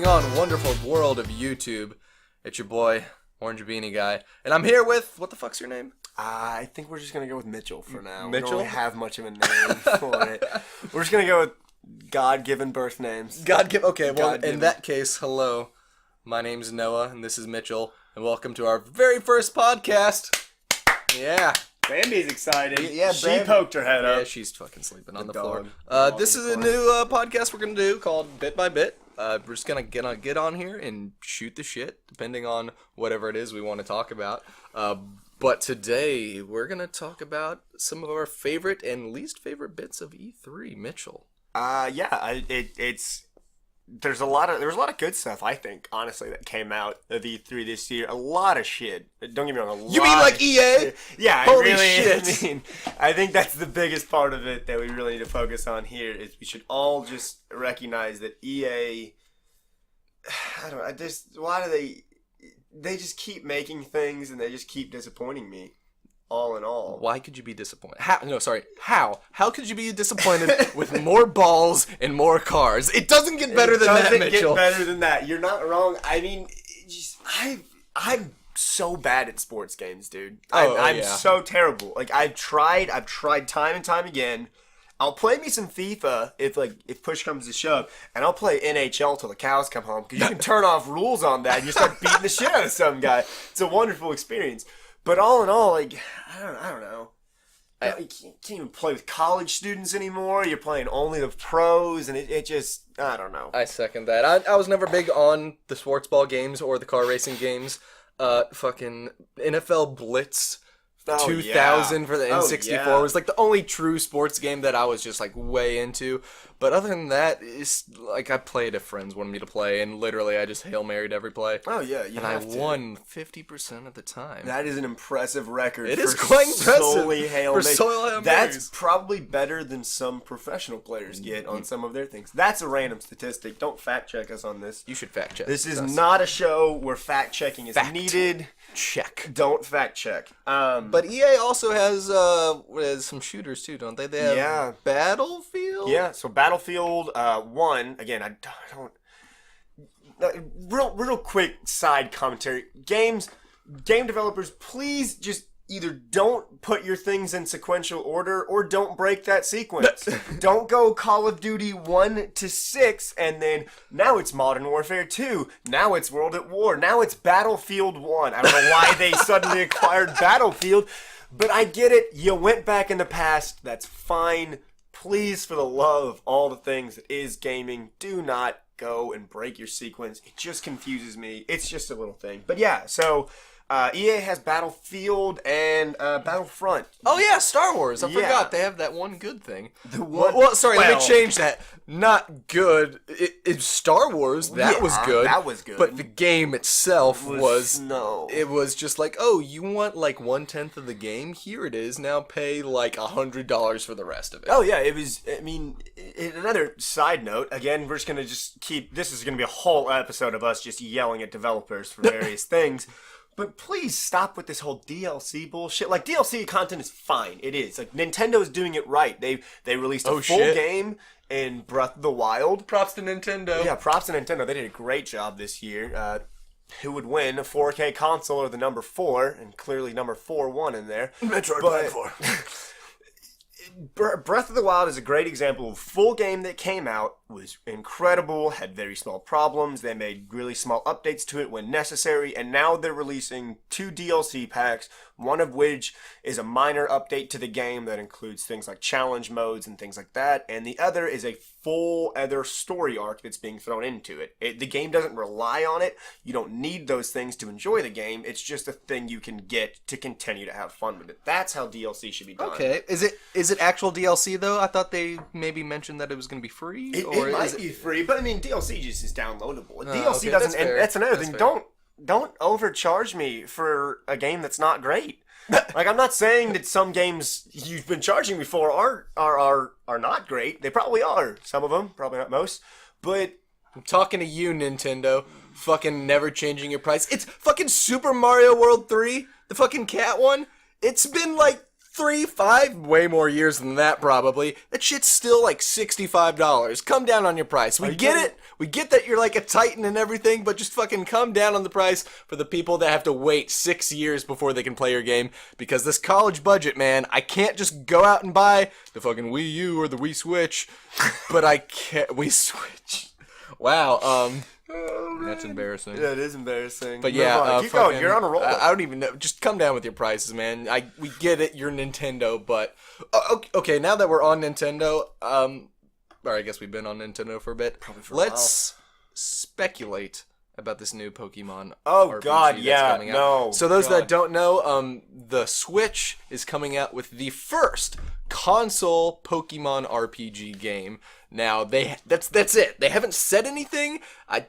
going on, wonderful world of YouTube? It's your boy, Orange Beanie Guy, and I'm here with, what the fuck's your name? I think we're just going to go with Mitchell for now. Mitchell? We don't really have much of a name for it. We're just going to go with God-given birth names. Okay, well, God-given. in that case, hello. My name's Noah, and this is Mitchell, and welcome to our very first podcast. Yeah. Bambi's excited. Yeah, she poked her head up. Yeah, she's fucking sleeping on the dog. floor. This is a new podcast we're going to do called Bit by Bit. We're just going to get on here and shoot the shit, depending on whatever it is we want to talk about. But today, we're going to talk about some of our favorite and least favorite bits of E3. Mitchell. There was a lot of good stuff, I think, honestly, that came out of E3 this year. A lot of shit. Don't get me wrong, You mean like EA? Yeah, Holy shit. I think that's the biggest part of it that we really need to focus on here is we should all just recognize that EA, why do they just keep making things and they just keep disappointing me. All in all. Why could you be disappointed? How? How could you be disappointed with more balls and more cars? It doesn't get better than that, Mitchell. It doesn't get better than that. You're not wrong. I mean, I'm so bad at sports games, dude. I'm so terrible. Like, I've tried time and time again. I'll play me some FIFA if push comes to shove, and I'll play NHL till the cows come home, because you can turn off rules on that and you start beating the shit out of some guy. It's a wonderful experience. But all in all, like, I don't know. You can't even play with college students anymore. You're playing only the pros, and it just, I don't know. I second that. I was never big on the sports ball games or the car racing games. Fucking NFL Blitz 2000 for the N64 was like the only true sports game that I was just like way into. But other than that, it's like I played if friends wanted me to play, and literally I just Hail Married every play. Oh yeah, and I won 50% of the time. That is an impressive record. It is quite impressive. Solely Hail Mary. That's That's probably better than some professional players get on some of their things. That's a random statistic. Don't fact check us on this. You should fact check. This is not a show where fact checking is needed. Check. Don't fact check. But EA also has some shooters too, don't they? They have Battlefield. Yeah. So Battlefield 1. Again, I don't. Real quick side commentary. Game developers, please just either don't put your things in sequential order or don't break that sequence. Don't go Call of Duty 1 to 6 and then now it's Modern Warfare 2. Now it's World at War. Now it's Battlefield 1. I don't know why they suddenly acquired Battlefield, but I get it. You went back in the past. That's fine. Please, for the love of all the things that is gaming, do not go and break your sequence. It just confuses me. It's just a little thing. But yeah, so EA has Battlefield and Battlefront. Oh yeah, Star Wars. I forgot they have that one good thing. Let me change that. Not good. It's Star Wars. That was good. That was good. But the game itself was no. It was just like, oh, you want like 1/10 of the game? Here it is. Now pay like $100 for the rest of it. Oh yeah, it was. I mean, another side note. Again, we're just gonna keep. This is gonna be a whole episode of us just yelling at developers for various things. But please stop with this whole DLC bullshit. Like, DLC content is fine. It is. Like, Nintendo's doing it right. They released a full game in Breath of the Wild. Props to Nintendo. Yeah, props to Nintendo. They did a great job this year. Who would win, a 4K console or the number 4? And clearly number 4 won in there. Metroid Prime 4. Breath of the Wild is a great example of a full game that came out, was incredible, had very small problems, they made really small updates to it when necessary, and now they're releasing 2 DLC packs, one of which is a minor update to the game that includes things like challenge modes and things like that, and the other is a full other story arc that's being thrown into it. The game doesn't rely on it, you don't need those things to enjoy the game, it's just a thing you can get to continue to have fun with it. That's how DLC should be done. Okay, is it actual DLC though? I thought they maybe mentioned that it was going to be free. It might be free, but I mean DLC just is downloadable. DLC doesn't. That's fair. And that's another thing. Fair. Don't overcharge me for a game that's not great. Like, I'm not saying that some games you've been charging me for are not great. They probably are. Some of them, probably not most. But I'm talking to you, Nintendo. Fucking never changing your price. It's fucking Super Mario World 3, the fucking cat one. It's been like 3, 5, way more years than that probably, that shit's still like $65. Come down on your price. We get it. We get that you're like a titan and everything, but just fucking come down on the price for the people that have to wait 6 years before they can play your game. Because this college budget, man, I can't just go out and buy the fucking Wii U or the Wii Switch, but I can't. Wii Switch. Wow. Oh, that's embarrassing. Yeah, it is embarrassing. But yeah, keep going. You're on a roll. I don't even know. Just come down with your prices, man. We get it. You're Nintendo, but okay. Now that we're on Nintendo, or I guess we've been on Nintendo for a bit. Probably for Let's speculate about this new Pokemon. Oh RPG God, that's yeah, coming out. no. So those that don't know, the Switch is coming out with the first console Pokemon RPG game. Now that's it. They haven't said anything.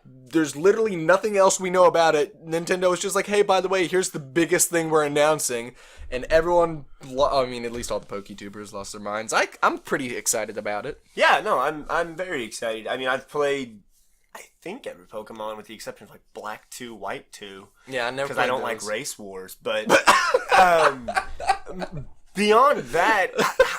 There's literally nothing else we know about it. Nintendo is just like, hey, by the way, here's the biggest thing we're announcing, and everyone, I mean, at least all the PokeTubers lost their minds. I'm pretty excited about it. Yeah, no, I'm very excited. I mean, I've played, I think, every Pokemon with the exception of like Black 2, White 2. Yeah, I never because I don't those. like Race Wars, but beyond that,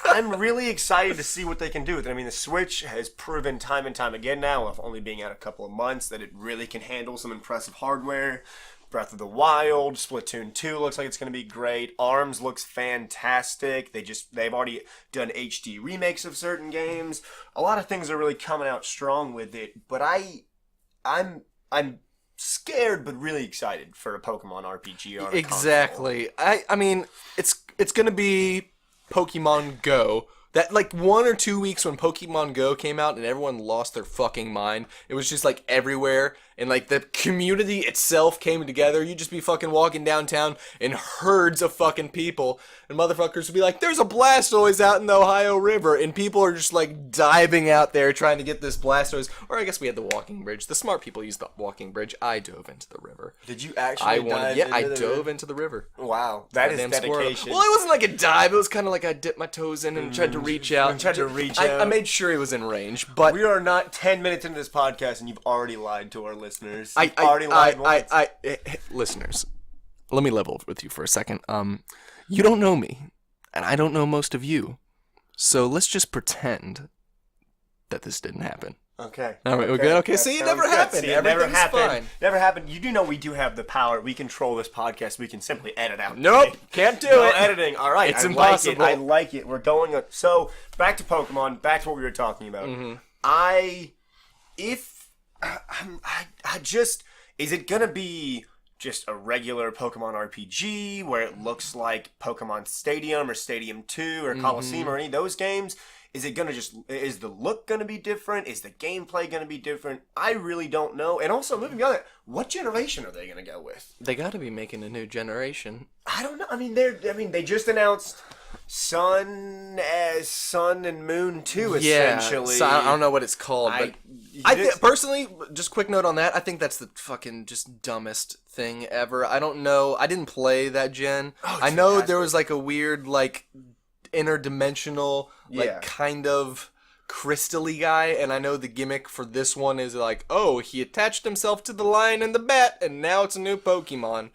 I'm really excited to see what they can do with it. I mean, the Switch has proven time and time again now, of only being out a couple of months, that it really can handle some impressive hardware. Breath of the Wild, Splatoon 2 looks like it's going to be great. ARMS looks fantastic. They've already done HD remakes of certain games. A lot of things are really coming out strong with it, but I'm scared but really excited for a Pokemon RPG on a Exactly. I mean, it's going to be Pokemon Go. That, like, 1 or 2 weeks when Pokemon Go came out and everyone lost their fucking mind, it was just, like, everywhere, and, like, the community itself came together. You'd just be fucking walking downtown in herds of fucking people, and motherfuckers would be like, there's a Blastoise out in the Ohio River, and people are just, like, diving out there trying to get this Blastoise. Or I guess we had the walking bridge. The smart people used the walking bridge. I dove into the river. Did you actually I dove into the river. Wow, that is dedication. Squirrel. Well, it wasn't like a dive. It was kind of like I dipped my toes in and tried to reach out. I made sure he was in range, but we are not 10 minutes into this podcast, and you've already lied to our listeners. Listeners, let me level with you for a second. You don't know me, and I don't know most of you, so let's just pretend that this didn't happen. Okay. All right, we're good? Okay, see, it never happened. See, it never happened. Fine. Never happened. You do know we do have the power. We control this podcast. We can simply edit out. Nope, can't do no it. Editing. All right. It's impossible. I like it. We're going. So, back to Pokemon. Back to what we were talking about. Mm-hmm. Is it going to be just a regular Pokemon RPG where it looks like Pokemon Stadium or Stadium 2 or Coliseum or any of those games? Is the look going to be different? Is the gameplay going to be different? I really don't know. And also, moving beyond that, what generation are they going to go with? They got to be making a new generation. I don't know. I mean, they just announced Sun and Moon 2, essentially. So I don't know what it's called, but personally, just quick note on that, I think that's the fucking just dumbest thing ever. I don't know. I didn't play that gen. I know there was like a weird, like, interdimensional, like, kind of crystal-y guy, and I know the gimmick for this one is like, oh, he attached himself to the lion and the bat, and now it's a new Pokemon.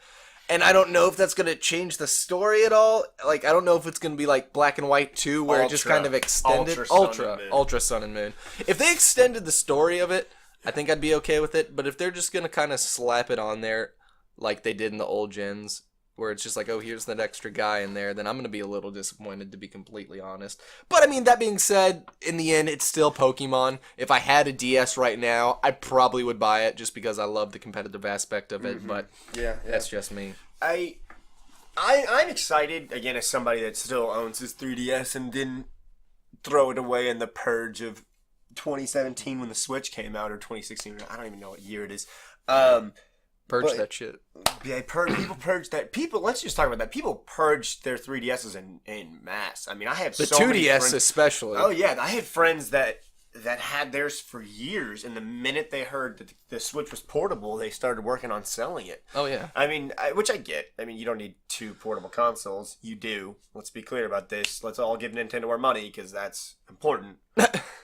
And I don't know if that's going to change the story at all. Like, I don't know if it's going to be like Black and White 2, where it just kind of extended. Ultra Sun and Moon. If they extended the story of it, I think I'd be okay with it. But if they're just going to kind of slap it on there, like they did in the old gens, where it's just like, oh, here's that extra guy in there, then I'm going to be a little disappointed, to be completely honest. But, I mean, that being said, in the end, it's still Pokemon. If I had a DS right now, I probably would buy it just because I love the competitive aspect of it, but that's just me. I'm excited, again, as somebody that still owns his 3DS and didn't throw it away in the purge of 2017 when the Switch came out, or 2016, I don't even know what year it is. Purge that shit. Yeah, people purged that. Let's just talk about that. People purged their 3DSs in mass. I mean, I have the so many 2DS friends, especially. Oh yeah, I had friends that had theirs for years, and the minute they heard that the Switch was portable, they started working on selling it. Oh yeah. I mean, which I get. I mean, you don't need 2 portable consoles. You do. Let's be clear about this. Let's all give Nintendo our money, because that's important.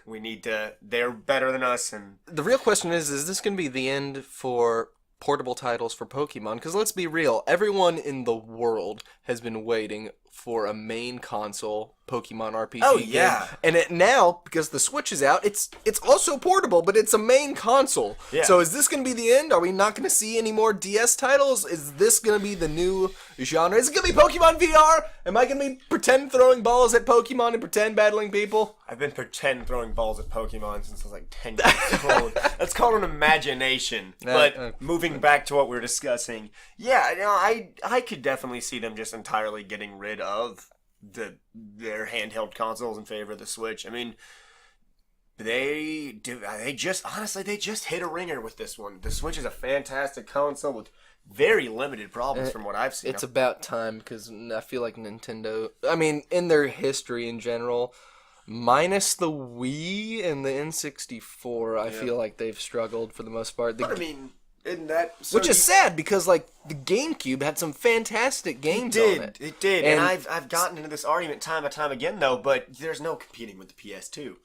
We need to. They're better than us, and the real question is this going to be the end for portable titles for Pokemon? Because let's be real, everyone in the world has been waiting for a main console Pokemon RPG game. And now, because the Switch is out, it's also portable, but it's a main console. Yeah. So is this going to be the end? Are we not going to see any more DS titles? Is this going to be the new genre? Is it going to be Pokemon VR? Am I going to be pretend throwing balls at Pokemon and pretend battling people? I've been pretend throwing balls at Pokemon since I was like 10 years old. That's called an imagination. But moving back to what we were discussing, I could definitely see them just entirely getting rid of their handheld consoles in favor of the Switch. I mean, they just hit a ringer with this one. The Switch is a fantastic console with very limited problems from what I've seen. It's about time, because I feel like Nintendo, I mean, in their history in general, minus the Wii and the N64, I feel like they've struggled for the most part. But I mean, which is sad, because like the GameCube had some fantastic games on it. It did, and I've gotten into this argument time and time again, though. But there's no competing with the PS2.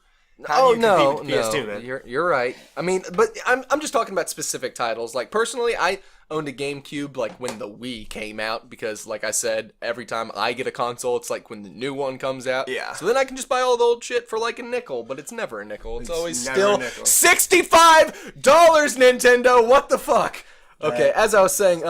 How do you compete with the PS2, man? You're right. I mean, but I'm just talking about specific titles. Like personally, I owned a GameCube like when the Wii came out, because like I said, every time I get a console, it's like when the new one comes out. Yeah. So then I can just buy all the old shit for like a nickel, but it's never a nickel. It's always still $65, Nintendo. What the fuck? Okay, as I was saying,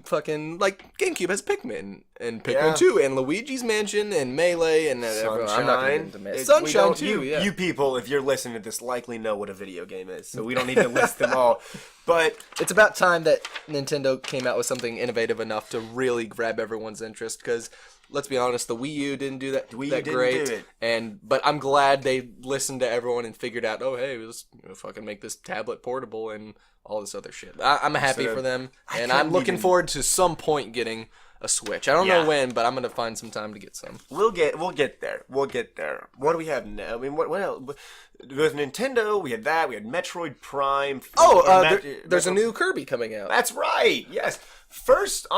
fucking, like, GameCube has Pikmin, and Pikmin 2, and Luigi's Mansion, and Melee, and Sunshine. I'm not going to into Sunshine, too, You people, if you're listening to this, likely know what a video game is, so we don't need to list them all. But it's about time that Nintendo came out with something innovative enough to really grab everyone's interest, because let's be honest, the Wii U didn't do that great. But I'm glad they listened to everyone and figured out, oh hey, let's fucking make this tablet portable and all this other shit. I'm happy for them, and I'm looking forward to some point getting a Switch. I don't know when, but I'm gonna find some time to get some. We'll get there. What do we have now? I mean, what else? With Nintendo, we had that. We had Metroid Prime. There's a new Kirby coming out. That's right. Yes. First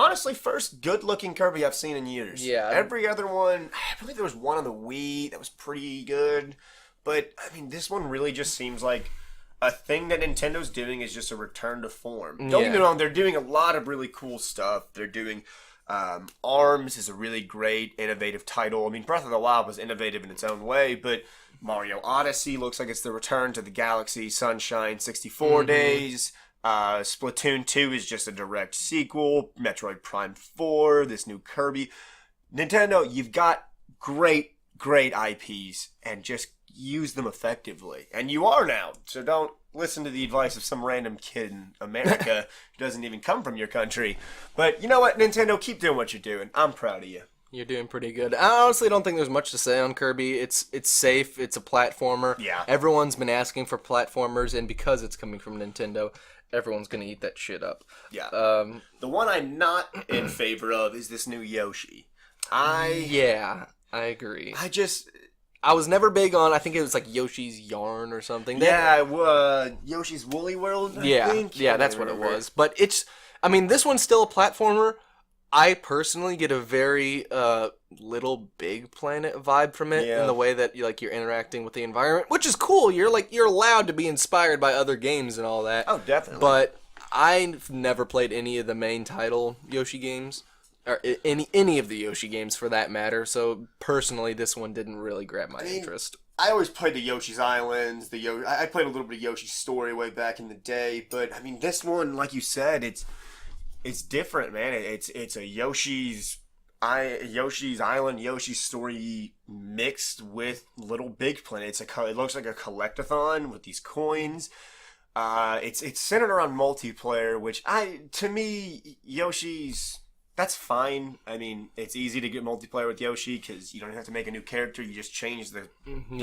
good-looking Kirby I've seen in years. Yeah. Every other one, I believe there was one on the Wii that was pretty good, but I mean, this one really just seems like a thing that Nintendo's doing is just a return to form. Don't get me wrong, they're doing a lot of really cool stuff. They're doing ARMS is a really great, innovative title. I mean, Breath of the Wild was innovative in its own way, but Mario Odyssey looks like it's the return to the Galaxy Sunshine 64 days. Splatoon 2 is just a direct sequel. Metroid Prime 4, this new Kirby. Nintendo, you've got great IPs, and just use them effectively. And you are now, so don't listen to the advice of some random kid in America who doesn't even come from your country. But you know what, Nintendo, keep doing what you're doing. I'm proud of you. You're doing pretty good. I honestly don't think there's much to say on Kirby. It's safe. It's a platformer. Yeah. Everyone's been asking for platformers, and because it's coming from Nintendo, everyone's going to eat that shit up. Yeah. The one I'm not in favor of is this new Yoshi. Yeah, I agree. I was never big on, I think it was like Yoshi's Yarn or something. Yoshi's Woolly World, I think. Yeah, that's what it was. But this one's still a platformer. I personally get a very Little Big Planet vibe from it in the way that you're interacting with the environment, which is cool. You're allowed to be inspired by other games and all that. Oh, definitely. But I've never played any of the main title Yoshi games. Or any of the Yoshi games for that matter, so personally this one didn't really grab my interest. I always played the Yoshi's Islands, I played a little bit of Yoshi's Story way back in the day, but I mean this one, like you said, it's different, man. It's a Yoshi's Island, Yoshi's Story mixed with Little Big Planet. It looks like a collectathon with these coins. It's centered around multiplayer, which to me Yoshi's. That's fine. I mean, it's easy to get multiplayer with Yoshi because you don't have to make a new character. You just change the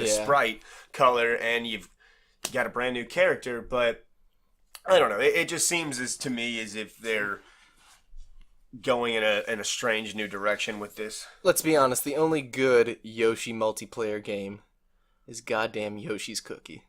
sprite color and you've got a brand new character. But I don't know. It just seems to me as if they're going in a strange new direction with this. Let's be honest. The only good Yoshi multiplayer game is goddamn Yoshi's Cookie.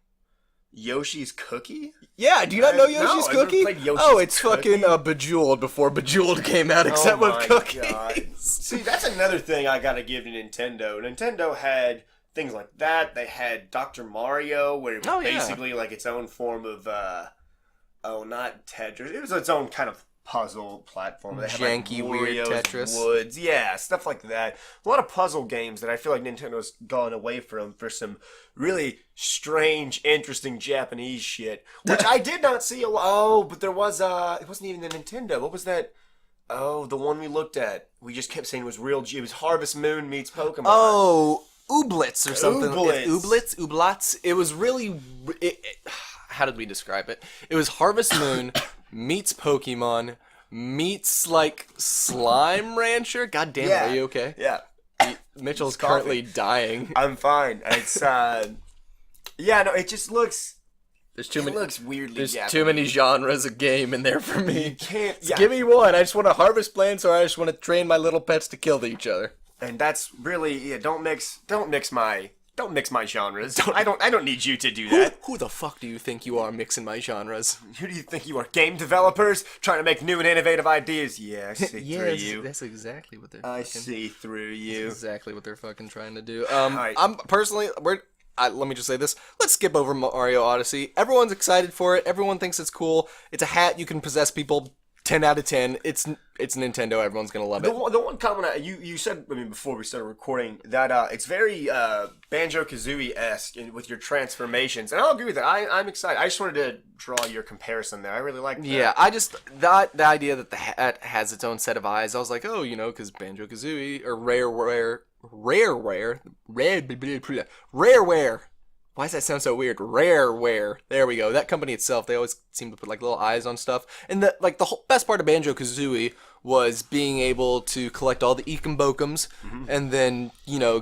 Yoshi's Cookie? Yeah, do you not know Yoshi's Cookie? I've never played Yoshi's it's Cookie. Fucking Bejeweled before Bejeweled came out, except with cookies. God. See, that's another thing I gotta give to Nintendo. Nintendo had things like that. They had Dr. Mario, where it was basically like its own form of, not Tetris. It was its own kind of puzzle platform. They Janky, have, weird Wario's Tetris. Woods. Yeah, stuff like that. A lot of puzzle games that I feel like Nintendo's gone away from for some really strange, interesting Japanese shit, which I did not see a lot. Oh, but there was, it wasn't even the Nintendo. What was that? Oh, the one we looked at. We just kept saying it was real. It was Harvest Moon meets Pokemon. Oh, Ooblets or something. Ooblets. Ooblets. It was really... how did we describe it? It was Harvest Moon meets Pokemon meets, like, Slime Rancher. God damn it, are you okay? Yeah. Mitchell's currently dying. I'm fine. It's, yeah, no, it just looks... It looks weirdly There's Japanese. too many genres of game in there for me. You can't... Yeah. Give me one. I just want to harvest plants, or I just want to train my little pets to kill each other. And that's really... Yeah, don't mix my genres. I don't need you to do that. Who the fuck do you think you are mixing my genres? Who do you think you are? Game developers trying to make new and innovative ideas? Yeah, I see through you. That's exactly what they're I see through you. That's exactly what they're fucking trying to do. Right. I'm personally... let me just say this. Let's skip over Mario Odyssey. Everyone's excited for it. Everyone thinks it's cool. It's a hat. You can possess people. 10 out of 10. It's Nintendo. Everyone's going to love it. The one comment you said, I mean, before we started recording, that it's very Banjo-Kazooie-esque with your transformations. And I'll agree with that. I'm excited. I just wanted to draw your comparison there. I really like that. Yeah, I just... The idea that the hat has its own set of eyes, I was like, oh, because Banjo-Kazooie, or Rareware. Why does that sound so weird? Rareware. There we go. That company itself, they always seem to put like little eyes on stuff. And the whole best part of Banjo-Kazooie was being able to collect all the Eekambokums and then,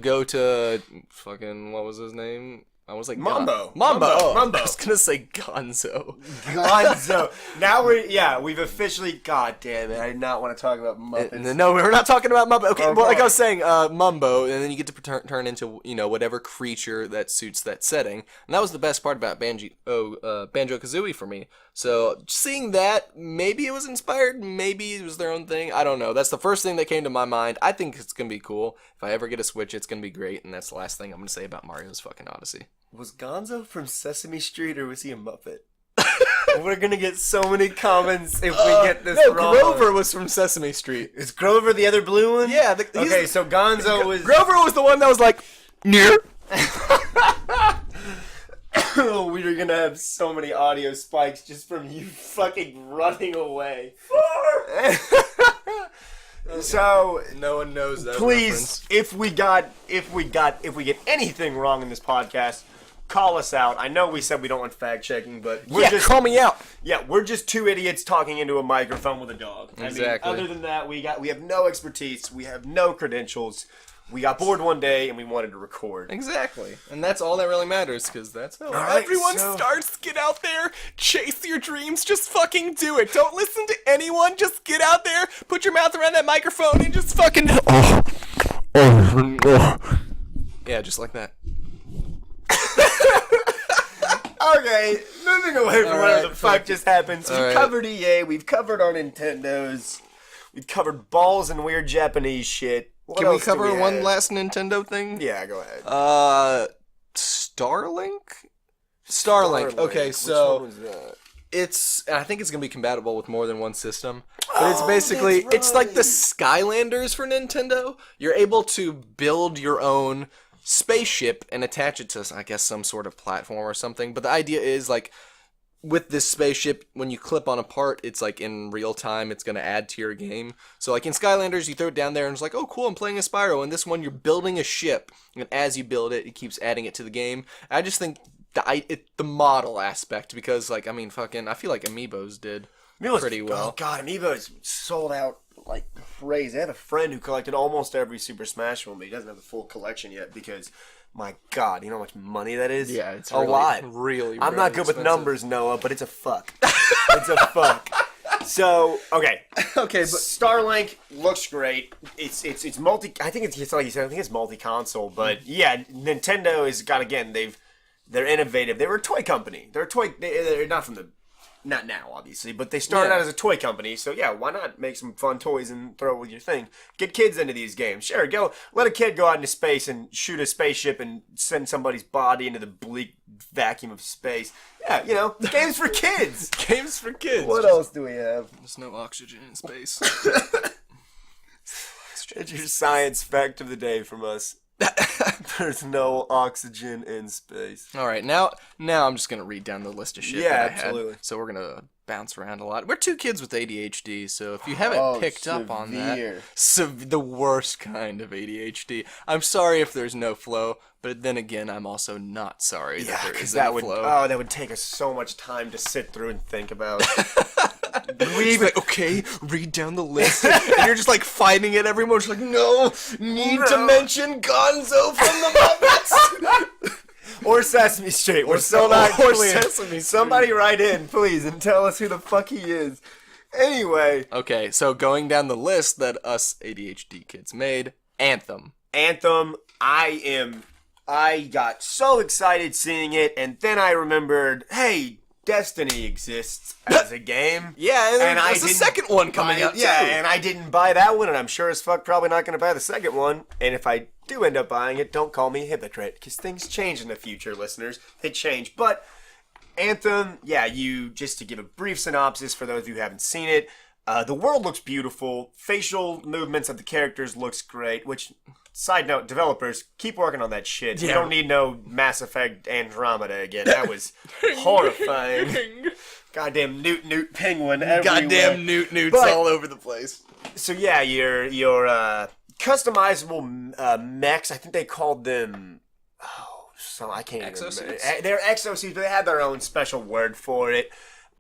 go to fucking, what was his name? I was like Mambo. Mambo. Mambo. I was gonna say Gonzo. Gonzo. Now we've officially. God damn it! I did not want to talk about Muppets. No, we're not talking about Mumbo. Okay, well, like I was saying, Mumbo, and then you get to turn into whatever creature that suits that setting, and that was the best part about Banjo-Kazooie for me. So seeing that, maybe it was inspired, maybe it was their own thing. I don't know. That's the first thing that came to my mind. I think it's gonna be cool. If I ever get a Switch, it's gonna be great, and that's the last thing I'm gonna say about Mario's fucking Odyssey. Was Gonzo from Sesame Street or was he a Muppet? We're gonna get so many comments if we get this wrong. Grover was from Sesame Street. Is Grover the other blue one? Yeah. Okay, so Gonzo was... Grover was the one that was like, near. We're gonna have so many audio spikes just from you fucking running away. So no one knows that. Please, if we get anything wrong in this podcast, call us out. I know we said we don't want fact checking, but call me out. Yeah, we're just two idiots talking into a microphone with a dog. Exactly. I mean, other than that, we have no expertise. We have no credentials. We got bored one day and we wanted to record. Exactly. And that's all that really matters, because that's how everyone starts. Get out there, chase your dreams, just fucking do it. Don't listen to anyone, just get out there, put your mouth around that microphone and just fucking... Yeah, just like that. Okay, moving away from whatever the fuck just happened. So we've covered EA, we've covered our Nintendos, we've covered balls and weird Japanese shit. Can we cover one last Nintendo thing? Yeah, go ahead. Starlink. Okay, so I think it's gonna be compatible with more than one system. But it's basically it's like the Skylanders for Nintendo. You're able to build your own spaceship and attach it to, I guess, some sort of platform or something. But the idea is like, with this spaceship, when you clip on a part, it's like in real time, it's going to add to your game. So like in Skylanders, you throw it down there and it's like, oh cool, I'm playing a Spyro. And this one, you're building a ship, and as you build it, it keeps adding it to the game. I just think the model aspect, because like, I mean, fucking, I feel like Amiibos did pretty well. Oh god, Amiibos sold out like crazy. I have a friend who collected almost every Super Smash one, but he doesn't have the full collection yet because... My God, you know how much money that is? Yeah, it's a lot. Really, I'm not good with numbers, Noah, but it's a fuck. It's a fuck. So, okay, but Starlink looks great. It's multi. I think it's like you said. I think it's multi-console, but yeah, Nintendo has got they're innovative. They were a toy company. They're not from the. Not now, obviously, but they started out as a toy company, so yeah, why not make some fun toys and throw it with your thing? Get kids into these games. Sure, let a kid go out into space and shoot a spaceship and send somebody's body into the bleak vacuum of space. Yeah, games for kids. Games for kids. What else do we have? There's no oxygen in space. It's your science fact of the day from us. There's no oxygen in space. All right, now I'm just gonna read down the list of shit that I absolutely. had. So we're gonna bounce around a lot. We're two kids with ADHD, so if you haven't picked up on that, the worst kind of ADHD. I'm sorry if there's no flow, but then again, I'm also not sorry that there isn't a flow. Oh, that would take us so much time to sit through and think about. Okay, read down the list, and you're just like fighting it every moment. Just like, no, need to mention Gonzo from the Muppets. Or Sesame Street. We're still not clear. Sesame Street. Somebody write in, please, and tell us who the fuck he is. Anyway. Okay, so going down the list that us ADHD kids made, Anthem. Anthem, I got so excited seeing it, and then I remembered, hey, Destiny exists as a game. Yeah, and there's a second one coming out, too. Yeah, and I didn't buy that one, and I'm sure as fuck probably not going to buy the second one. And if I do end up buying it, don't call me a hypocrite, because things change in the future, listeners. They change. But Anthem, just to give a brief synopsis for those of you who haven't seen it, the world looks beautiful. Facial movements of the characters looks great, which... Side note, developers, keep working on that shit. Yeah. You don't need no Mass Effect Andromeda again. That was horrifying. Goddamn Newt penguin everywhere. Goddamn Newts all over the place. So yeah, your customizable mechs, I think they called them... I can't even remember. They're exosuits, but they had their own special word for it.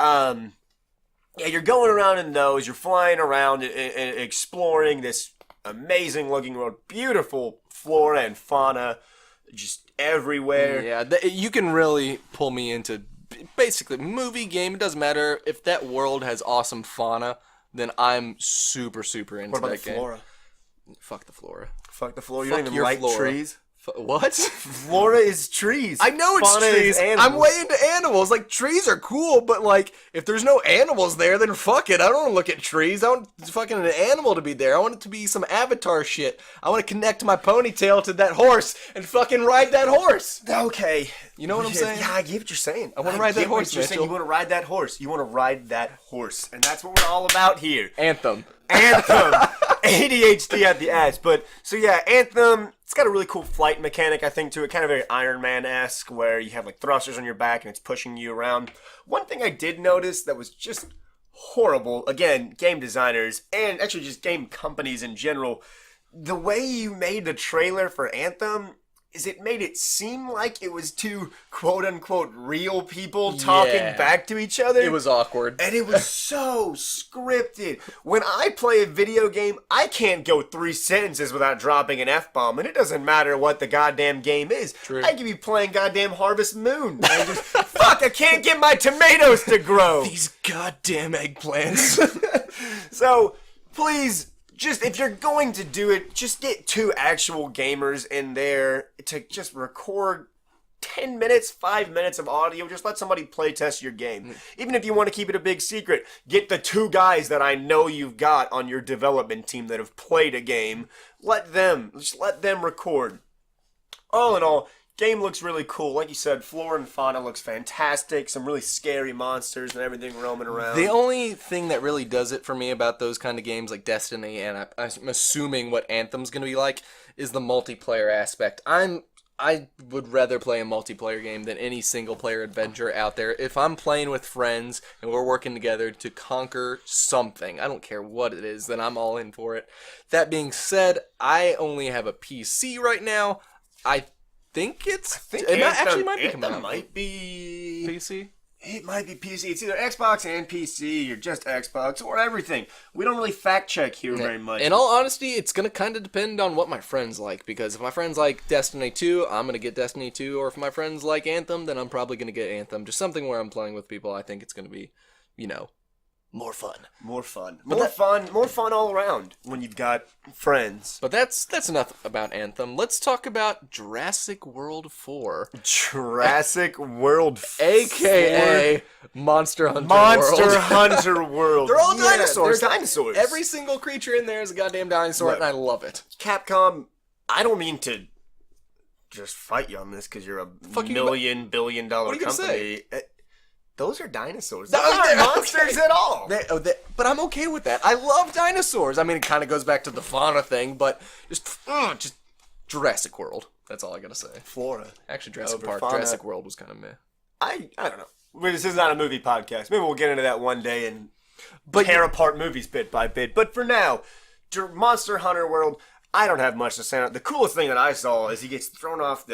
You're going around in those. You're flying around and exploring this... amazing looking world, beautiful flora and fauna just everywhere. Yeah, you can really pull me into basically movie, game, it doesn't matter. If that world has awesome fauna, then I'm super into that game. What about the flora? Fuck the flora. Fuck the flora. You don't even like trees? What? Flora is trees. I know it's fauna trees. I'm way into animals. Like, trees are cool, but like, if there's no animals there, then fuck it. I don't want to look at trees. I want fucking an animal to be there. I want it to be some Avatar shit. I want to connect my ponytail to that horse and fucking ride that horse. Okay. You know what I'm saying? Yeah, I get what you're saying. I want to ride that horse, Mitchell. You want to ride that horse. You want to ride that horse. And that's what we're all about here. Anthem. ADHD at the ass. But, so yeah, Anthem... It's got a really cool flight mechanic, I think, to it. Kind of very Iron Man-esque, where you have, like, thrusters on your back and it's pushing you around. One thing I did notice that was just horrible, again, game designers, and actually just game companies in general, the way you made the trailer for Anthem is it made it seem like it was two quote-unquote real people talking back to each other. It was awkward. And it was so scripted. When I play a video game, I can't go 3 sentences without dropping an F-bomb, and it doesn't matter what the goddamn game is. True. I could be playing goddamn Harvest Moon. And just, fuck, I can't get my tomatoes to grow. These goddamn eggplants. So, please... Just, if you're going to do it, just get 2 actual gamers in there to just record 10 minutes, 5 minutes of audio. Just let somebody play test your game. Even if you want to keep it a big secret, get the 2 guys that I know you've got on your development team that have played a game. Let them record. All in all, game looks really cool. Like you said, flora and fauna looks fantastic. Some really scary monsters and everything roaming around. The only thing that really does it for me about those kind of games like Destiny, and I'm assuming what Anthem's going to be like, is the multiplayer aspect. I would rather play a multiplayer game than any single-player adventure out there. If I'm playing with friends and we're working together to conquer something, I don't care what it is, then I'm all in for it. That being said, I only have a PC right now. I think it might be coming out. Might be PC. It might be PC. It's either Xbox and PC, or just Xbox, or everything. We don't really fact check here very much. In all honesty, it's gonna kind of depend on what my friends like. Because if my friends like Destiny 2, I'm gonna get Destiny 2. Or if my friends like Anthem, then I'm probably gonna get Anthem. Just something where I'm playing with people. I think it's gonna be, more fun. More fun all around when you've got friends. But that's enough about Anthem. Let's talk about Jurassic World 4. Jurassic World 4. AKA Monster Hunter World. Monster Hunter World. They're all dinosaurs. They're dinosaurs. Every single creature in there is a goddamn dinosaur, and I love it. Capcom, I don't mean to just fight you on this because you're a billion dollar what are you gonna company. say? Those are dinosaurs. Those aren't monsters at all. But I'm okay with that. I love dinosaurs. I mean, it kind of goes back to the fauna thing, but just Jurassic World. That's all I gotta say. Flora. Actually, Jurassic Park. Fauna. Jurassic World was kind of meh. I don't know. This is not a movie podcast. Maybe we'll get into that one day and tear apart movies bit by bit. But for now, Monster Hunter World, I don't have much to say on it. The coolest thing that I saw is he gets thrown off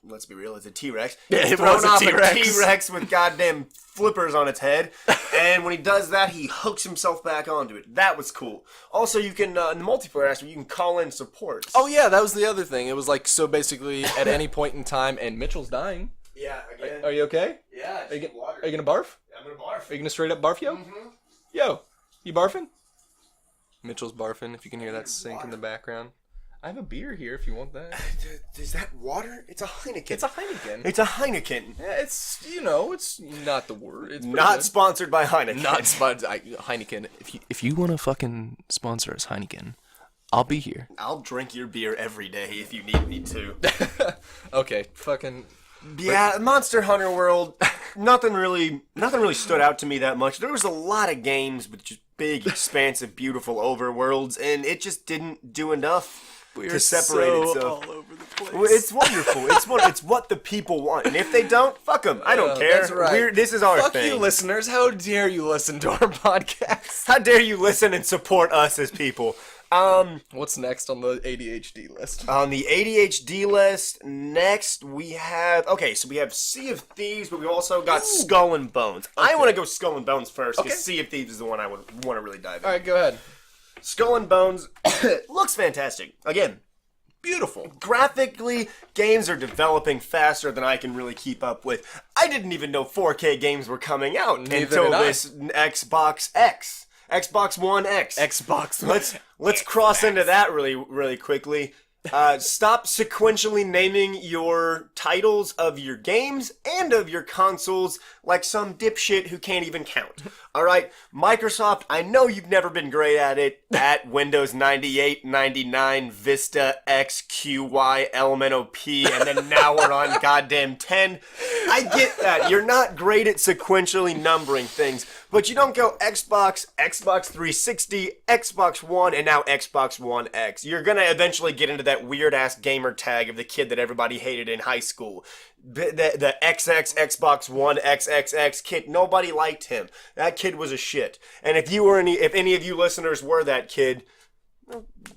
let's be real, it's a T-Rex. Yeah, it thrown was a off T-Rex. a T-Rex with goddamn flippers on its head. And when he does that, he hooks himself back onto it. That was cool. Also, you can, in the multiplayer aspect, you can call in supports. Oh yeah, that was the other thing. It was like, so basically, at any point in time, and Mitchell's dying. Yeah, again. Are you okay? Yeah, Are you gonna barf? I'm gonna barf. Are you gonna straight up barf, yo? Mm-hmm. Yo, you barfing? Mitchell's barfing, if you can hear that sink in the background. I have a beer here if you want that. Is that water? It's a Heineken. It's a Heineken. It's a Heineken. Yeah, it's, it's not the word. It's Not good. sponsored by Heineken. Not sponsored. Heineken. If you want to fucking sponsor us, Heineken, I'll be here. I'll drink your beer every day if you need me to. Okay, fucking. Yeah, Monster Hunter World. Nothing really stood out to me that much. There was a lot of games with just big, expansive, beautiful overworlds, and it just didn't do enough to separate itself. All over the place. Well, it's wonderful. It's what the people want, and if they don't, fuck them. I don't care. That's right. This is our Fuck thing. you, listeners. How dare you listen to our podcast? How dare you listen and support us as people? What's next on the ADHD list? On the ADHD list, next we have... Okay, so we have Sea of Thieves, but we also got Skullenbones. I want to go Skullenbones first, because Sea of Thieves is the one I would want to really dive into. Alright, go ahead. Skullenbones looks fantastic. Again, Beautiful. graphically, games are developing faster than I can really keep up with. I didn't even know 4K games were coming out until this Xbox X. Xbox One X. Xbox. Let's cross into that really quickly. Stop sequentially naming your titles of your games and of your consoles like some dipshit who can't even count. Alright, Microsoft, I know you've never been great at it at Windows 98, 99, Vista, XQY, Elemental P, and then now we're on goddamn 10. I get that. You're not great at sequentially numbering things, but you don't go Xbox, Xbox 360, Xbox One, and now Xbox One X. You're gonna eventually get into that weird-ass gamer tag of the kid that everybody hated in high school. The XX Xbox One XXX kid, nobody liked him. That kid was a shit. And if any of you listeners were that kid,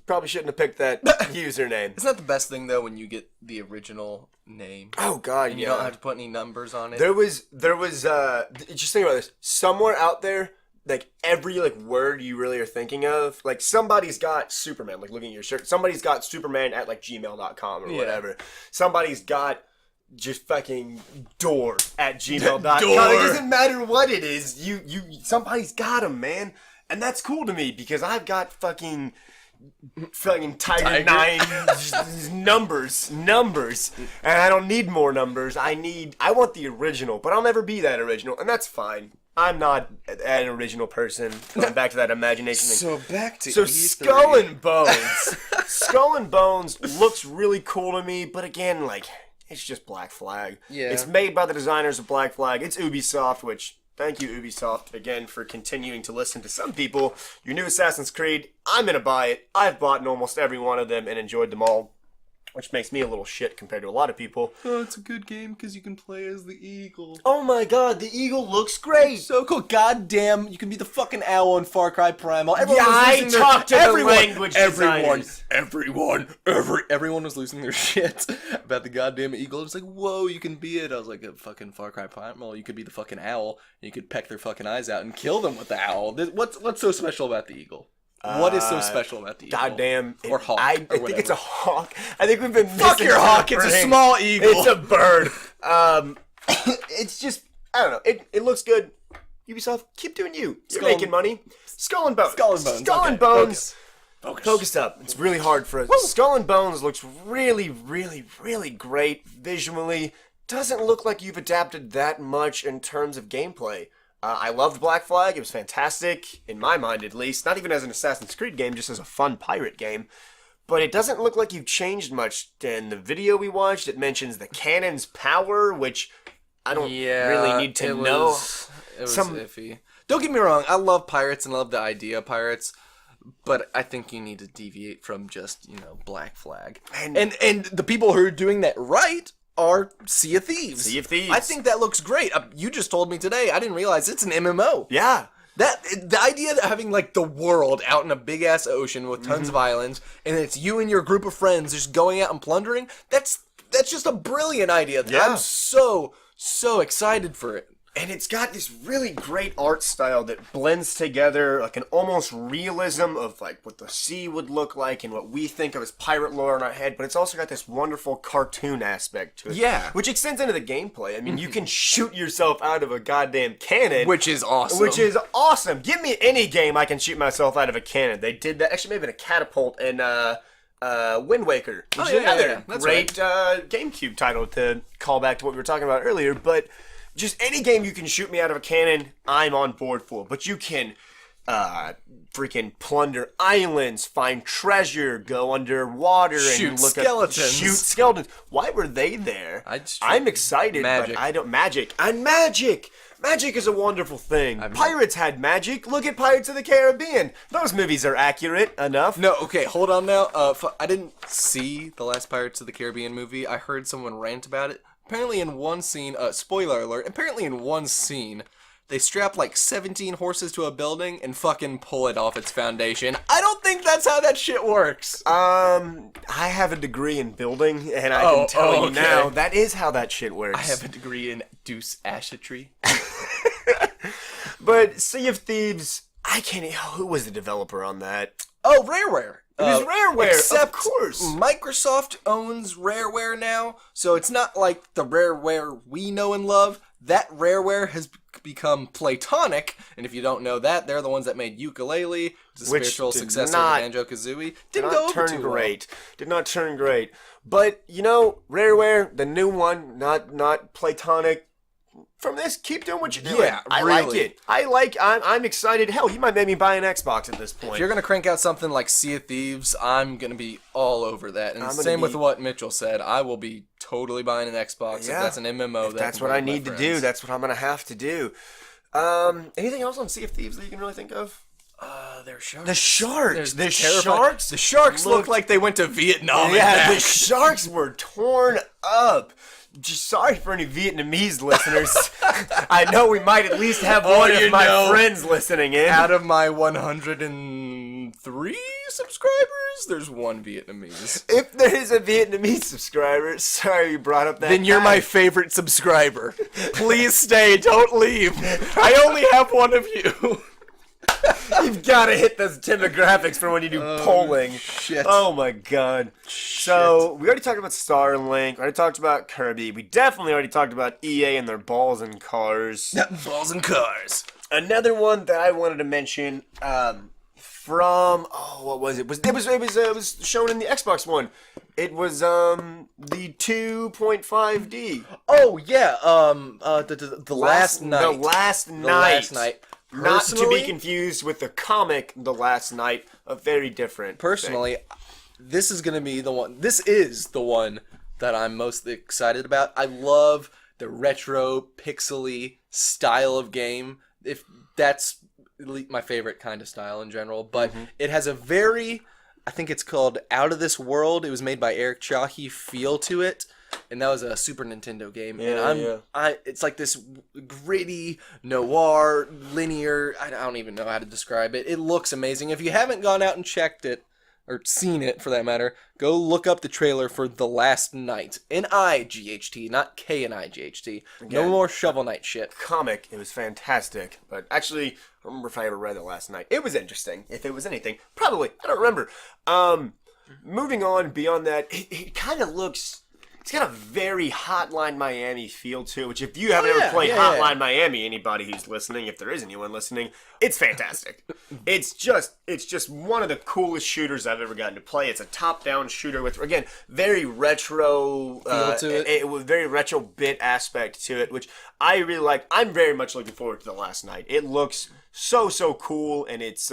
probably shouldn't have picked that username. Isn't that the best thing though when you get the original name? Oh god, And you don't have to put any numbers on it. There was just think about this. Somewhere out there, like every word you really are thinking of, like somebody's got Superman, like looking at your shirt. Somebody's got Superman at gmail.com or whatever. Somebody's got just fucking door at gmail.com. Door. It doesn't matter what it is. Somebody's got them, man. And that's cool to me because I've got fucking Tiger 9 numbers. And I don't need more numbers. I want the original, but I'll never be that original, and that's fine. I'm not an original person. Going back to that imagination thing. So back to So E3. Skull and Bones. Skull and Bones looks really cool to me, but again, it's just Black Flag. Yeah. It's made by the designers of Black Flag. It's Ubisoft, which, thank you, Ubisoft, again, for continuing to listen to some people. Your new Assassin's Creed, I'm going to buy it. I've bought almost every one of them and enjoyed them all, which makes me a little shit compared to a lot of people. Oh, it's a good game because you can play as the eagle. Oh my god, the eagle looks great! So cool. Goddamn, you can be the fucking owl in Far Cry Primal. Everyone Everyone was losing their shit about the goddamn eagle. It's like, whoa, you can be it. I was like, a fucking Far Cry Primal. You could be the fucking owl. And you could peck their fucking eyes out and kill them with the owl. What's so special about the eagle? What is so special about the eagle? Goddamn. Or hawk. I think it's a hawk. I think we've been Fuck your hawk. It's a small eagle. It's a bird. It's just, I don't know. It looks good. Ubisoft, keep doing you. You're making money. Skull and Bones. Skull and Bones. Focus up. It's really hard for us. Woo. Skull and Bones looks really, really, really great visually. Doesn't look like you've adapted that much in terms of gameplay. I loved Black Flag. It was fantastic, in my mind at least. Not even as an Assassin's Creed game, just as a fun pirate game. but it doesn't look like you've changed much. In the video we watched, it mentions the cannon's power, which I don't really need to know. It was iffy. Don't get me wrong, I love pirates and love the idea of pirates, but I think you need to deviate from just, Black Flag. And the people who are doing that right are Sea of Thieves. Sea of Thieves. I think that looks great. You just told me today, I didn't realize it's an MMO. Yeah. The idea of having, like, the world out in a big-ass ocean with tons of islands, and it's you and your group of friends just going out and plundering, that's just a brilliant idea. Yeah. I'm so excited for it. And it's got this really great art style that blends together like an almost realism of like what the sea would look like and what we think of as pirate lore in our head, but it's also got this wonderful cartoon aspect to it. Yeah. Which extends into the gameplay. I mean, you can shoot yourself out of a goddamn cannon. Which is awesome. Give me any game I can shoot myself out of a cannon. They did that, actually maybe in a catapult in Wind Waker. Which is another great GameCube title to call back to what we were talking about earlier, but just any game you can shoot me out of a cannon, I'm on board for. But you can freaking plunder islands, find treasure, go underwater, and shoot skeletons. Shoot skeletons. Why were they there? I'm excited, magic. But I don't. Magic. Magic is a wonderful thing. Pirates had magic. Look at Pirates of the Caribbean. Those movies are accurate enough. No, okay, hold on now. I didn't see the last Pirates of the Caribbean movie. I heard someone rant about it. Apparently in one scene, spoiler alert, apparently in one scene, they strap like 17 horses to a building and fucking pull it off its foundation. I don't think that's how that shit works. I have a degree in building, and I can tell you now, that is how that shit works. I have a degree in deuce ashetry. But Sea of Thieves, who was the developer on that? Oh, Rareware. It was Rareware, except of course. Microsoft owns Rareware now, so it's not like the Rareware we know and love. That Rareware has become Playtonic, and if you don't know that, they're the ones that made Yooka-Laylee, the spiritual successor of Banjo-Kazooie. Did not turn great. But, Rareware, the new one, not Playtonic, from this, keep doing what you're doing. Yeah, I really. like it. I'm excited. Hell, you might make me buy an Xbox at this point. If you're going to crank out something like Sea of Thieves, I'm going to be all over that. And same with what Mitchell said. I will be totally buying an Xbox if that's an MMO. That's what I need to do. That's what I'm going to have to do. Anything else on Sea of Thieves that you can really think of? They're sharks. The sharks. The sharks look like they went to Vietnam. Yeah, the sharks were torn up. Just sorry for any Vietnamese listeners. I know we might at least have one of my friends listening in. Out of my 103 subscribers, there's one Vietnamese. If there is a Vietnamese subscriber, sorry you brought up that. Then you're my favorite subscriber. Please stay, don't leave. I only have one of you. You've got to hit those demographics for when you do polling. Shit. Oh my god. So, we already talked about Starlink. We already talked about Kirby. We definitely already talked about EA and their balls and cars. Balls and cars. Another one that I wanted to mention what was it? It was shown in the Xbox one. It was the 2.5D. Oh yeah, the last night. The last night. Not to be confused with the comic The Last Night, a very different Personally, this is going to be the one. This is the one that I'm most excited about. I love the retro, pixely style of game. If that's my favorite kind of style in general, but it has a very, I think it's called Out of This World. It was made by Eric Chahi feel to it. And that was a Super Nintendo game. It's like this gritty, noir, linear. I don't even know how to describe it. It looks amazing. If you haven't gone out and checked it, or seen it for that matter, go look up the trailer for The Last Night. N-I-G-H-T, not K-N-I-G-H-T. No more Shovel Knight shit. Comic, it was fantastic. But actually, I don't remember if I ever read it last night. It was interesting. If it was anything. Probably. I don't remember. Moving on beyond that, it kind of looks... It's got a very Hotline Miami feel to it, which if you haven't ever played Hotline Miami, anybody who's listening, if there is anyone listening, it's fantastic. It's just one of the coolest shooters I've ever gotten to play. It's a top-down shooter with, again, very retro feel to it. With very retro bit aspect to it, which I really like. I'm very much looking forward to The Last Night. It looks so cool in its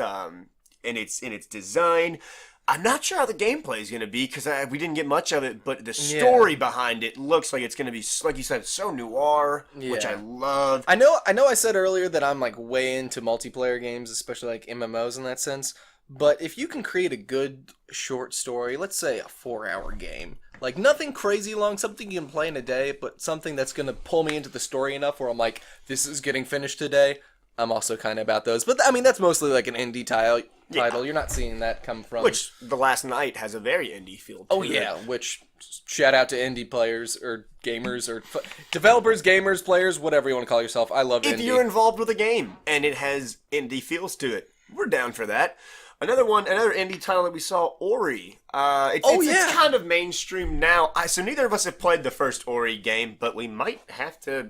design. I'm not sure how the gameplay is going to be because we didn't get much of it, but the story behind it looks like it's going to be, like you said, so noir, which I love. I know I said earlier that I'm like way into multiplayer games, especially like MMOs in that sense, but if you can create a good short story, let's say a 4-hour game, like nothing crazy long, something you can play in a day, but something that's going to pull me into the story enough where I'm like, this is getting finished today, I'm also kind of about those. But I mean, that's mostly like an indie title. You're not seeing that come from... Which, The Last Night has a very indie feel to it. Which, shout out to indie players, or gamers, or developers, gamers, players, whatever you want to call yourself. I love indie. If you're involved with a game, and it has indie feels to it, we're down for that. Another indie title that we saw, Ori. It's kind of mainstream now. So neither of us have played the first Ori game, but we might have to...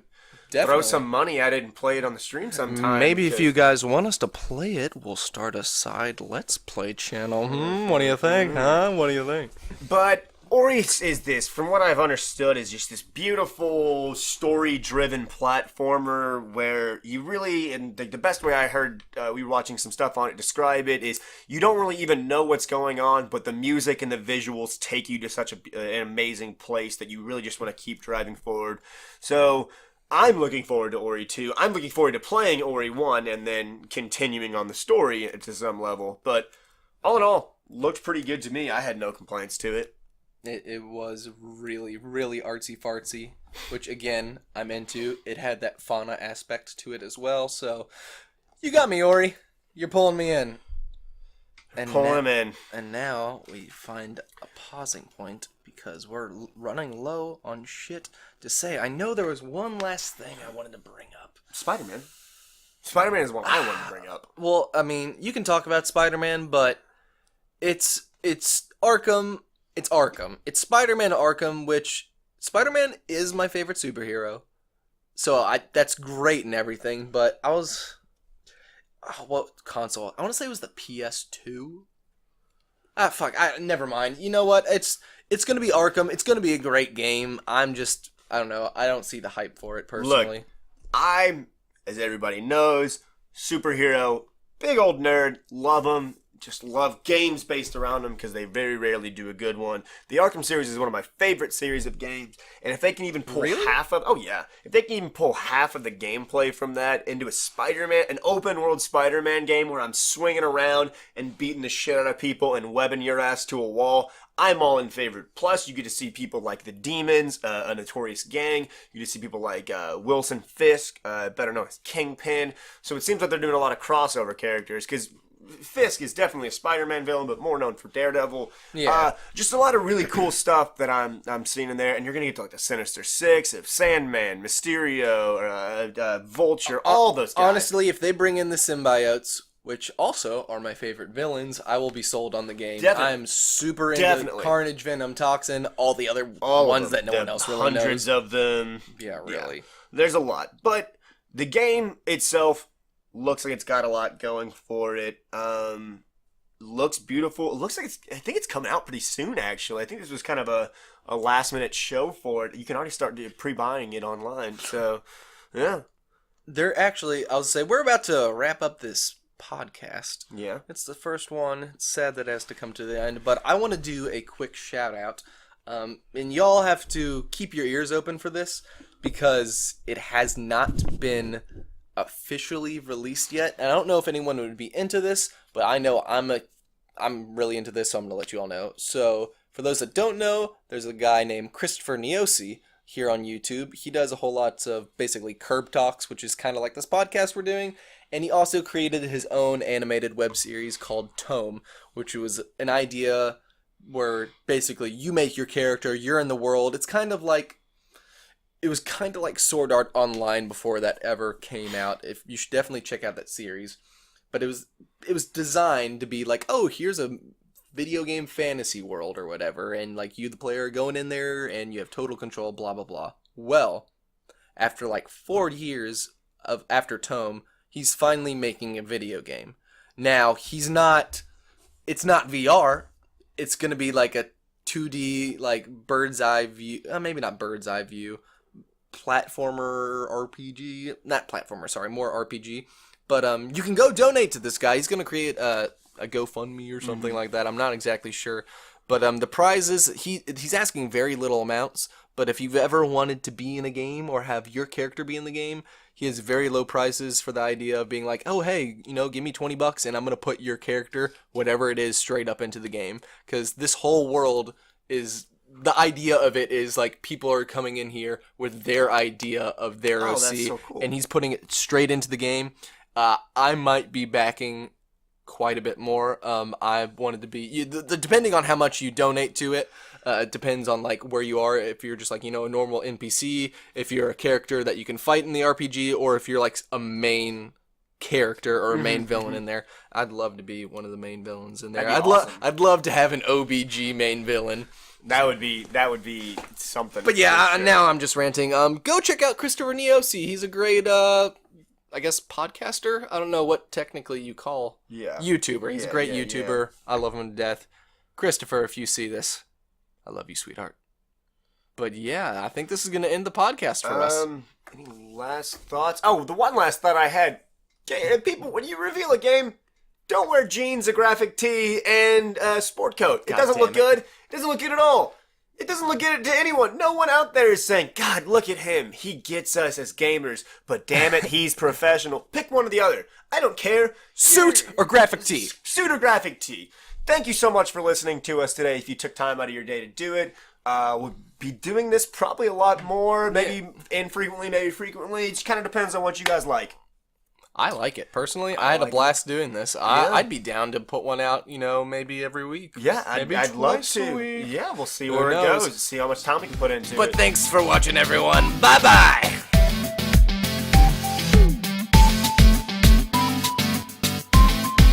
throw some money at it and play it on the stream sometime. Maybe if you guys want us to play it, we'll start a side Let's Play channel. What do you think, What do you think? But Ori is this, from what I've understood, is just this beautiful, story-driven platformer where you really, and the best way I heard, we were watching some stuff on it, describe it, is you don't really even know what's going on, but the music and the visuals take you to such an amazing place that you really just want to keep driving forward. So... I'm looking forward to Ori 2. I'm looking forward to playing Ori 1 and then continuing on the story to some level. But all in all, looked pretty good to me. I had no complaints to it. It was really, really artsy-fartsy, which, again, I'm into. It had that fauna aspect to it as well. So, you got me, Ori. You're pulling me in. Pulling him in. And now we find a pausing point because we're running low on shit to say. I know there was one last thing I wanted to bring up. Spider-Man. Spider-Man is one I wanted to bring up. Well, I mean, you can talk about Spider-Man, but it's Arkham. It's Arkham. It's Spider-Man Arkham, which Spider-Man is my favorite superhero. So that's great and everything, but I was... what console? I want to say it was the PS2. Never mind. You know what? It's going to be Arkham. It's going to be a great game. I don't know. I don't see the hype for it, personally. Look, I'm, as everybody knows, superhero, big old nerd, love them. Just love games based around them because they very rarely do a good one. The Arkham series is one of my favorite series of games, and if they can even pull if they can even pull half of the gameplay from that into an open world Spider-Man game where I'm swinging around and beating the shit out of people and webbing your ass to a wall, I'm all in favor. Plus, you get to see people like the Demons, a notorious gang. You get to see people like Wilson Fisk, better known as Kingpin. So it seems like they're doing a lot of crossover characters because Fisk is definitely a Spider-Man villain, but more known for Daredevil. Yeah. Just a lot of really cool stuff that I'm seeing in there, and you're gonna get to like the Sinister Six, of Sandman, Mysterio, Vulture, all those guys. Honestly, if they bring in the symbiotes, which also are my favorite villains, I will be sold on the game. I'm super into Carnage, Venom, Toxin, all the other ones that no one else really knows. Hundreds of them. Yeah, really. Yeah. There's a lot, but the game itself looks like it's got a lot going for it. Looks beautiful. It looks like I think it's coming out pretty soon, actually. I think this was kind of a last-minute show for it. You can already start pre-buying it online. So, yeah. They're actually, I'll say, we're about to wrap up this podcast. Yeah. It's the first one. It's sad that it has to come to the end, but I want to do a quick shout-out. And y'all have to keep your ears open for this because it has not been officially released yet, and I don't know if anyone would be into this, but I know I'm really into this, so I'm gonna let you all know. So for those that don't know, there's a guy named Christopher Niosi here on YouTube. He does a whole lot of basically curb talks, which is kind of like this podcast we're doing, and he also created his own animated web series called Tome, which was an idea where basically you make your character, you're in the world. It was kind of like Sword Art Online before that ever came out. You should definitely check out that series. But it was designed to be like, oh, here's a video game fantasy world or whatever, and like you, the player, are going in there and you have total control, blah, blah, blah. Well, after like 4 years after Tome, he's finally making a video game. Now, it's not VR. It's going to be like a 2D, like bird's eye view, maybe not bird's eye view, platformer RPG, not platformer, sorry, more RPG. But you can go donate to this guy. He's going to create a GoFundMe or something like that. I'm not exactly sure. But the prizes, he's asking very little amounts. But if you've ever wanted to be in a game or have your character be in the game, he has very low prices for the idea of being like, oh, hey, give me $20 and I'm going to put your character, whatever it is, straight up into the game. Because this whole world is, the idea of it is like people are coming in here with their idea of their OC. That's so cool. And he's putting it straight into the game. I might be backing quite a bit more. I wanted to be, depending on how much you donate to it, it depends on like where you are. If you're just like, a normal NPC, if you're a character that you can fight in the RPG, or if you're like a main character or a main villain in there. I'd love to be one of the main villains in there. I'd love to have an OBG main villain. That would be something. But yeah, now I'm just ranting. Go check out Christopher Neosi. He's a great I guess podcaster. I don't know what technically you call YouTuber. He's a great YouTuber. Yeah. I love him to death. Christopher, if you see this, I love you, sweetheart. But yeah, I think this is gonna end the podcast for us. Any last thoughts? Oh, the one last thought I had. People, when you reveal a game, don't wear jeans, a graphic tee, and a sport coat. It doesn't look good. It doesn't look good at all. It doesn't look good to anyone. No one out there is saying, God, look at him. He gets us as gamers, but damn it, he's professional. Pick one or the other. I don't care. Suit or graphic tee. Suit or graphic tee. Thank you so much for listening to us today. If you took time out of your day to do it, we'll be doing this probably a lot more. Maybe infrequently, maybe frequently. It just kind of depends on what you guys like. I like it. Personally, I had a blast doing this. I'd be down to put one out, maybe every week. Yeah, I'd love to. Yeah, we'll see where it goes. See how much time we can put into it. But thanks for watching, everyone. Bye-bye.